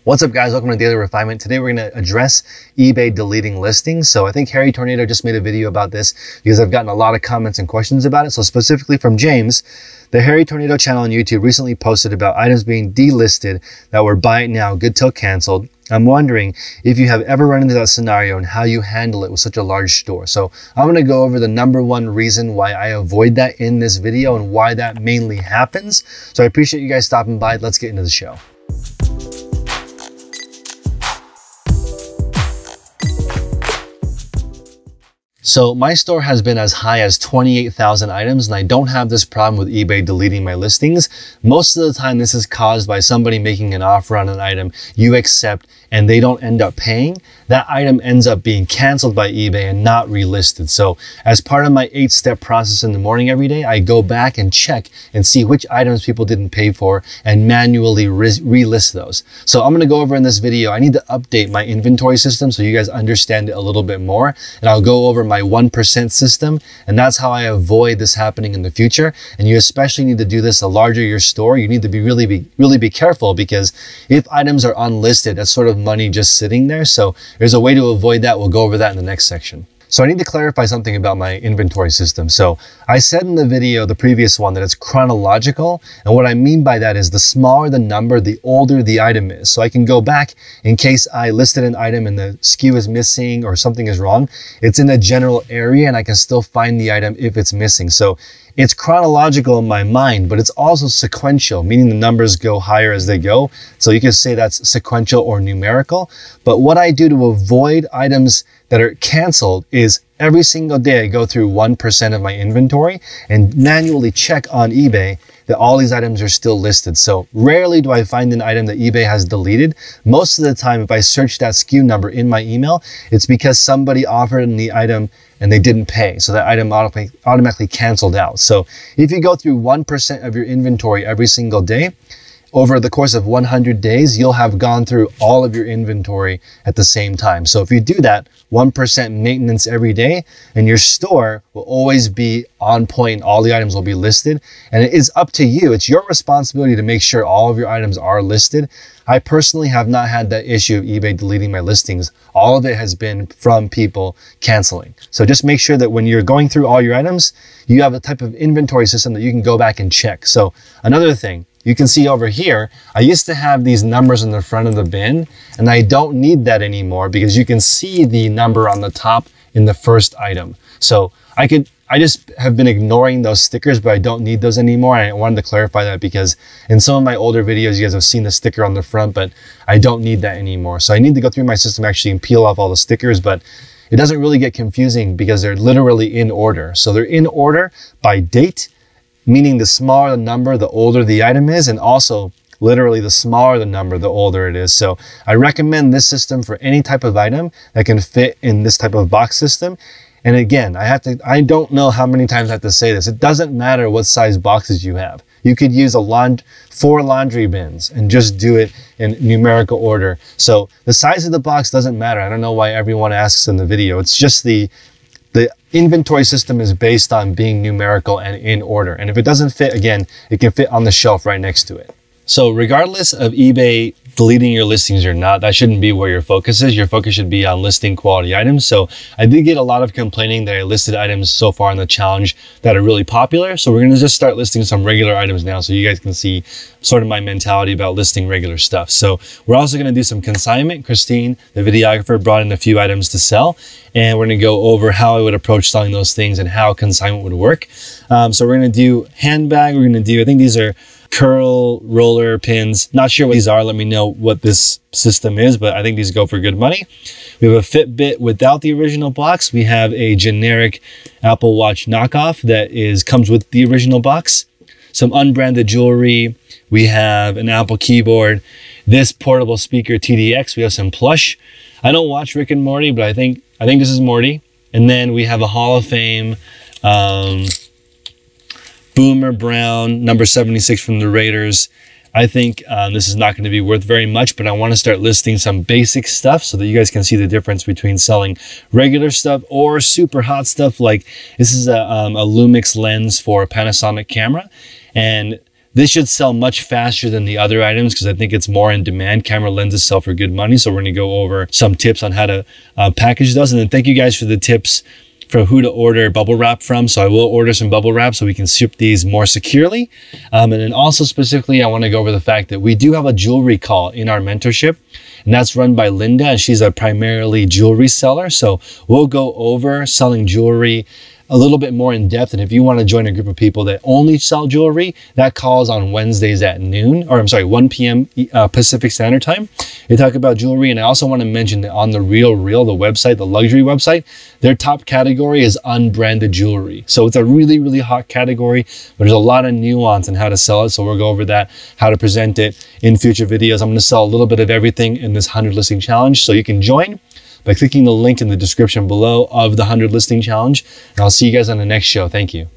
What's up, guys? Welcome to Daily Refinement. Today we're going to address eBay deleting listings. So I think Harry Tornado just made a video about this because I've gotten a lot of comments and questions about it. So specifically from James, the Harry Tornado channel on YouTube recently posted about items being delisted that were buy it now, good till canceled. I'm wondering if you have ever run into that scenario and how you handle it with such a large store. So I'm going to go over the #1 reason why I avoid that in this video and why that mainly happens. So I appreciate you guys stopping by. Let's get into the show. So my store has been as high as 28,000 items, and I don't have this problem with eBay deleting my listings. Most of the time, this is caused by somebody making an offer on an item you accept and they don't end up paying. That item ends up being canceled by eBay and not relisted. So as part of my 8-step process in the morning every day, I go back and check and see which items people didn't pay for and manually relist those. So I'm going to go over in this video, I need to update my inventory system so you guys understand it a little bit more. And I'll go over my 1% system, and that's how I avoid this happening in the future. And you especially need to do this the larger your store. You need to really be careful, because if items are unlisted, that's sort of money just sitting there. So there's a way to avoid that. We'll go over that in the next section. So I need to clarify something about my inventory system. So I said in the video, the previous one, that it's chronological. And what I mean by that is the smaller the number, the older the item is. So I can go back in case I listed an item and the SKU is missing or something is wrong. It's in a general area and I can still find the item if it's missing. So it's chronological in my mind, but it's also sequential, meaning the numbers go higher as they go. So you can say that's sequential or numerical. But what I do to avoid items that are canceled is every single day I go through 1% of my inventory and manually check on eBay that all these items are still listed. So rarely do I find an item that eBay has deleted. Most of the time, if I search that SKU number in my email, it's because somebody offered the item and they didn't pay. So that item automatically canceled out. So if you go through 1% of your inventory every single day, over the course of 100 days, you'll have gone through all of your inventory at the same time. So if you do that 1% maintenance every day, and your store will always be on point, all the items will be listed, and it is up to you. It's your responsibility to make sure all of your items are listed. I personally have not had that issue of eBay deleting my listings. All of it has been from people canceling. So just make sure that when you're going through all your items, you have a type of inventory system that you can go back and check. So another thing, you can see over here, I used to have these numbers in the front of the bin, and I don't need that anymore because you can see the number on the top in the first item. So I just have been ignoring those stickers, but I don't need those anymore. And I wanted to clarify that because in some of my older videos, you guys have seen the sticker on the front, but I don't need that anymore. So I need to go through my system actually and peel off all the stickers, but it doesn't really get confusing because they're literally in order. So they're in order by date, meaning the smaller the number, the older the item is, and also literally the smaller the number, the older it is. So I recommend this system for any type of item that can fit in this type of box system. And again, I don't know how many times I have to say this. It doesn't matter what size boxes you have. You could use 4 laundry bins and just do it in numerical order. So the size of the box doesn't matter. I don't know why everyone asks in the video. It's just the inventory system is based on being numerical and in order. And if it doesn't fit, again, it can fit on the shelf right next to it. So regardless of eBay deleting your listings or not, that shouldn't be where your focus is. Your focus should be on listing quality items. So I did get a lot of complaining that I listed items so far in the challenge that are really popular. So we're going to just start listing some regular items now so you guys can see sort of my mentality about listing regular stuff. So we're also going to do some consignment. Christine, the videographer, brought in a few items to sell, and we're going to go over how I would approach selling those things and how consignment would work. So we're going to do handbag. We're going to do, I think these are curl roller pins. Not sure what these are. Let me know what this system is, but I think these go for good money. We have a Fitbit without the original box. We have a generic Apple Watch knockoff that comes with the original box. Some unbranded jewelry. We have an Apple keyboard. This portable speaker TDX. We have some plush. I don't watch Rick and Morty, but I think this is Morty. And then we have a Hall of Fame Boomer Brown, number 76 from the Raiders. I think this is not going to be worth very much, but I want to start listing some basic stuff so that you guys can see the difference between selling regular stuff or super hot stuff. Like this is a Lumix lens for a Panasonic camera. And This should sell much faster than the other items because I think it's more in demand. Camera lenses sell for good money. So we're going to go over some tips on how to package those. And then thank you guys for the tips for who to order bubble wrap from. So I will order some bubble wrap so we can ship these more securely. And then also specifically, I want to go over the fact that we do have a jewelry call in our mentorship, and that's run by Linda, and she's a primarily jewelry seller. So we'll go over selling jewelry a little bit more in depth. And if you want to join a group of people that only sell jewelry, that calls on Wednesdays at noon, or I'm sorry, 1 p.m. Pacific Standard Time. They talk about jewelry. And I also want to mention that on the Real, the website, the luxury website, their top category is unbranded jewelry. So it's a really, really hot category, but there's a lot of nuance in how to sell it. So we'll go over that, how to present it in future videos. I'm going to sell a little bit of everything in this 100 listing challenge. So you can join by clicking the link in the description below of the 100 listing challenge. And I'll see you guys on the next show. Thank you.